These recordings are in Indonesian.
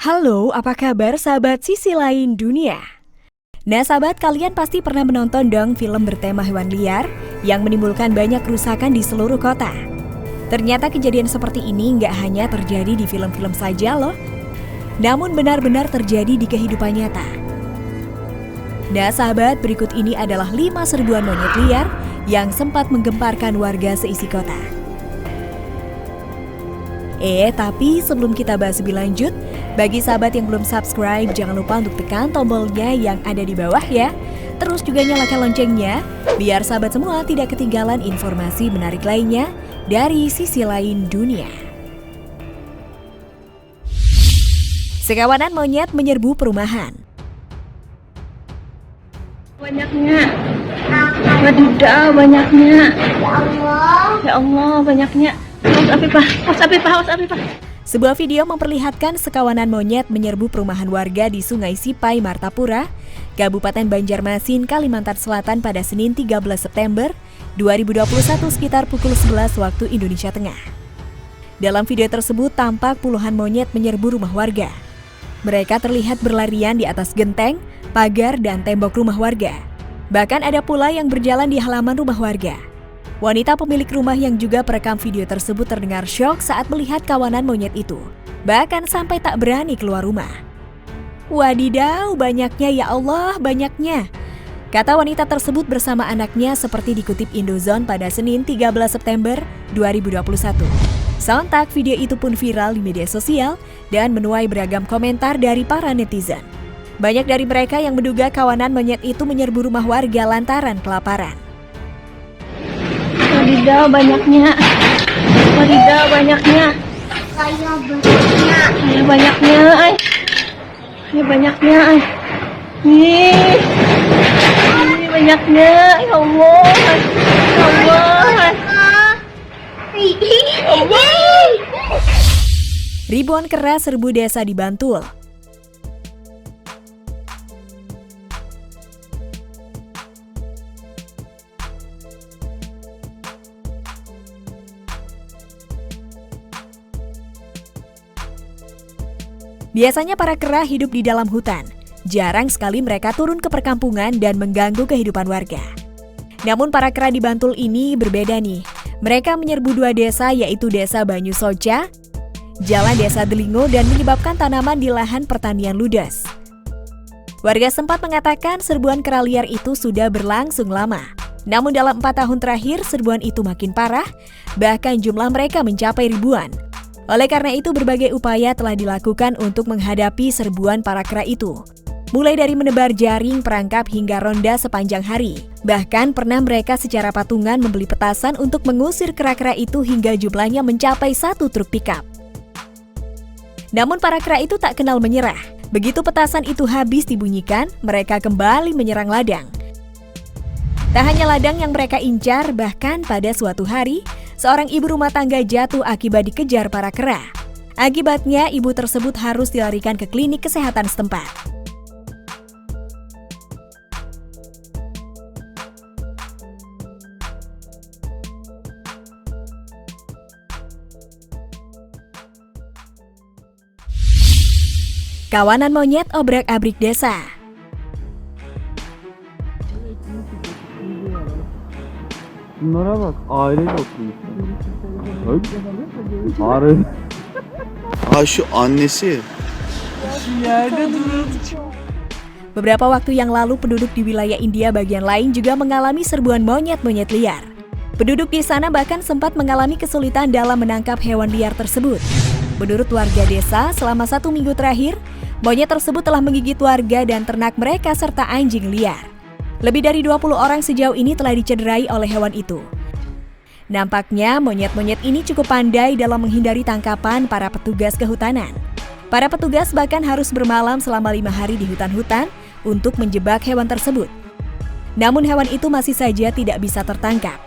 Halo, apa kabar sahabat sisi lain dunia? Nah sahabat, kalian pasti pernah menonton dong film bertema hewan liar yang menimbulkan banyak kerusakan di seluruh kota. Ternyata kejadian seperti ini nggak hanya terjadi di film-film saja loh, namun benar-benar terjadi di kehidupan nyata. Nah sahabat, berikut ini adalah 5 serbuan monyet liar yang sempat menggemparkan warga seisi kota. Tapi sebelum kita bahas lebih lanjut, bagi sahabat yang belum subscribe, jangan lupa untuk tekan tombolnya yang ada di bawah ya. Terus juga nyalakan loncengnya, biar sahabat semua tidak ketinggalan informasi menarik lainnya dari sisi lain dunia. Sekawanan monyet menyerbu perumahan. Banyaknya, wadidaw banyaknya. Ya Allah banyaknya. Haus Afifah. Sebuah video memperlihatkan sekawanan monyet menyerbu perumahan warga di Sungai Sipai, Martapura, Kabupaten Banjarmasin, Kalimantan Selatan pada Senin 13 September 2021 sekitar pukul 11 waktu Indonesia Tengah. Dalam video tersebut tampak puluhan monyet menyerbu rumah warga. Mereka terlihat berlarian di atas genteng, pagar, dan tembok rumah warga. Bahkan ada pula yang berjalan di halaman rumah warga. Wanita pemilik rumah yang juga perekam video tersebut terdengar syok saat melihat kawanan monyet itu. Bahkan sampai tak berani keluar rumah. Wadidaw, banyaknya ya Allah, banyaknya. Kata wanita tersebut bersama anaknya seperti dikutip Indozone pada Senin 13 September 2021. Sontak video itu pun viral di media sosial dan menuai beragam komentar dari para netizen. Banyak dari mereka yang menduga kawanan monyet itu menyerbu rumah warga lantaran kelaparan. Wadidaw banyaknya. Ini banyaknya. Nih banyaknya. Ya Allah. Ribuan kera serbu desa di Bantul. Biasanya para kera hidup di dalam hutan. Jarang sekali mereka turun ke perkampungan dan mengganggu kehidupan warga. Namun para kera di Bantul ini berbeda nih. Mereka menyerbu 2 desa yaitu Desa Banyu Soca, Jalan Desa Delingo dan menyebabkan tanaman di lahan pertanian ludes. Warga sempat mengatakan serbuan kera liar itu sudah berlangsung lama. Namun dalam 4 tahun terakhir serbuan itu makin parah, bahkan jumlah mereka mencapai ribuan. Oleh karena itu berbagai upaya telah dilakukan untuk menghadapi serbuan para kera itu. Mulai dari menebar jaring, perangkap hingga ronda sepanjang hari. Bahkan pernah mereka secara patungan membeli petasan untuk mengusir kera-kera itu hingga jumlahnya mencapai 1 truk pickup. Namun para kera itu tak kenal menyerah. Begitu petasan itu habis dibunyikan, mereka kembali menyerang ladang. Tak hanya ladang yang mereka incar, bahkan pada suatu hari, seorang ibu rumah tangga jatuh akibat dikejar para kera. Akibatnya, ibu tersebut harus dilarikan ke klinik kesehatan setempat. Kawanan monyet obrak-abrik desa. Bunlara bak, aileyle oturuyor. Arı. Şu annesi. Beberapa waktu yang lalu penduduk di wilayah India bagian lain juga mengalami serbuan monyet-monyet liar. Penduduk di sana bahkan sempat mengalami kesulitan dalam menangkap hewan liar tersebut. Menurut warga desa, selama 1 minggu terakhir, monyet tersebut telah menggigit warga dan ternak mereka serta anjing liar. Lebih dari 20 orang sejauh ini telah dicederai oleh hewan itu. Nampaknya monyet-monyet ini cukup pandai dalam menghindari tangkapan para petugas kehutanan. Para petugas bahkan harus bermalam selama 5 hari di hutan-hutan untuk menjebak hewan tersebut. Namun hewan itu masih saja tidak bisa tertangkap.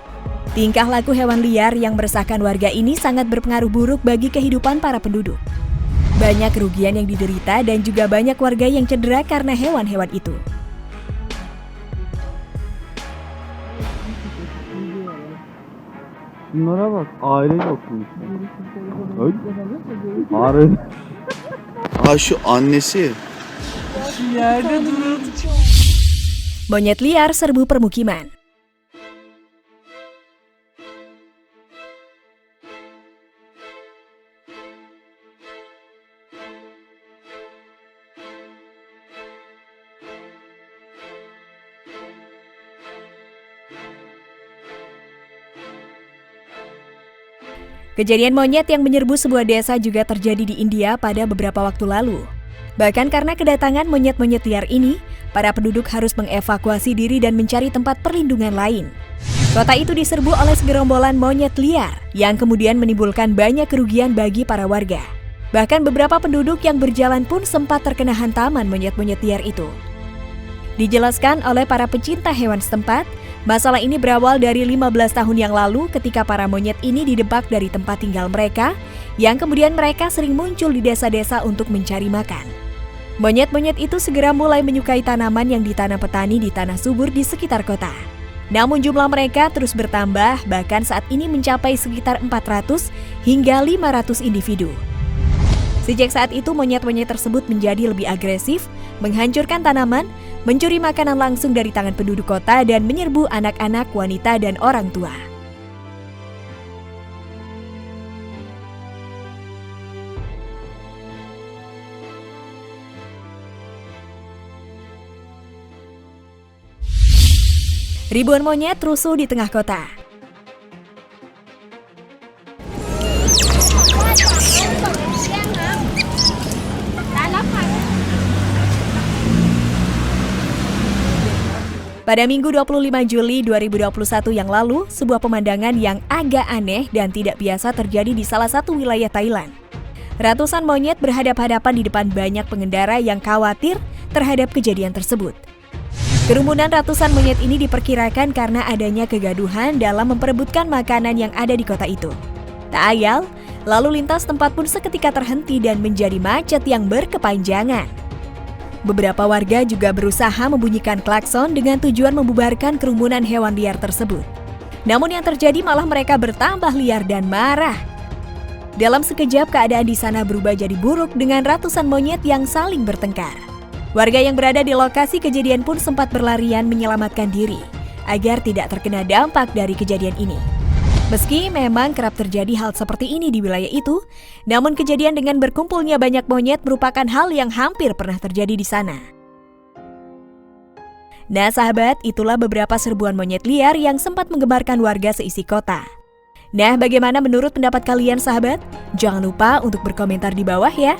Tingkah laku hewan liar yang meresahkan warga ini sangat berpengaruh buruk bagi kehidupan para penduduk. Banyak kerugian yang diderita dan juga banyak warga yang cedera karena hewan-hewan itu. Bunlara bak, aileyle oturuyor. Arı. Aa şu annesi. Monyet liar serbu permukiman. Kejadian monyet yang menyerbu sebuah desa juga terjadi di India pada beberapa waktu lalu. Bahkan karena kedatangan monyet-monyet liar ini, para penduduk harus mengevakuasi diri dan mencari tempat perlindungan lain. Kota itu diserbu oleh segerombolan monyet liar yang kemudian menimbulkan banyak kerugian bagi para warga. Bahkan beberapa penduduk yang berjalan pun sempat terkena hantaman monyet-monyet liar itu. Dijelaskan oleh para pecinta hewan setempat, masalah ini berawal dari 15 tahun yang lalu ketika para monyet ini didebak dari tempat tinggal mereka, yang kemudian mereka sering muncul di desa-desa untuk mencari makan. Monyet-monyet itu segera mulai menyukai tanaman yang ditanam petani di tanah subur di sekitar kota. Namun jumlah mereka terus bertambah, bahkan saat ini mencapai sekitar 400 hingga 500 individu. Sejak saat itu monyet-monyet tersebut menjadi lebih agresif, menghancurkan tanaman, mencuri makanan langsung dari tangan penduduk kota dan menyerbu anak-anak, wanita, dan orang tua. Ribuan monyet rusuh di tengah kota. Pada Minggu 25 Juli 2021 yang lalu, sebuah pemandangan yang agak aneh dan tidak biasa terjadi di salah satu wilayah Thailand. Ratusan monyet berhadap-hadapan di depan banyak pengendara yang khawatir terhadap kejadian tersebut. Kerumunan ratusan monyet ini diperkirakan karena adanya kegaduhan dalam memperebutkan makanan yang ada di kota itu. Tak ayal, lalu lintas tempat pun seketika terhenti dan menjadi macet yang berkepanjangan. Beberapa warga juga berusaha membunyikan klakson dengan tujuan membubarkan kerumunan hewan liar tersebut. Namun yang terjadi malah mereka bertambah liar dan marah. Dalam sekejap keadaan di sana berubah jadi buruk dengan ratusan monyet yang saling bertengkar. Warga yang berada di lokasi kejadian pun sempat berlarian menyelamatkan diri agar tidak terkena dampak dari kejadian ini. Meski memang kerap terjadi hal seperti ini di wilayah itu, namun kejadian dengan berkumpulnya banyak monyet merupakan hal yang hampir pernah terjadi di sana. Nah sahabat, itulah beberapa serbuan monyet liar yang sempat menggemparkan warga seisi kota. Nah, bagaimana menurut pendapat kalian sahabat? Jangan lupa untuk berkomentar di bawah ya.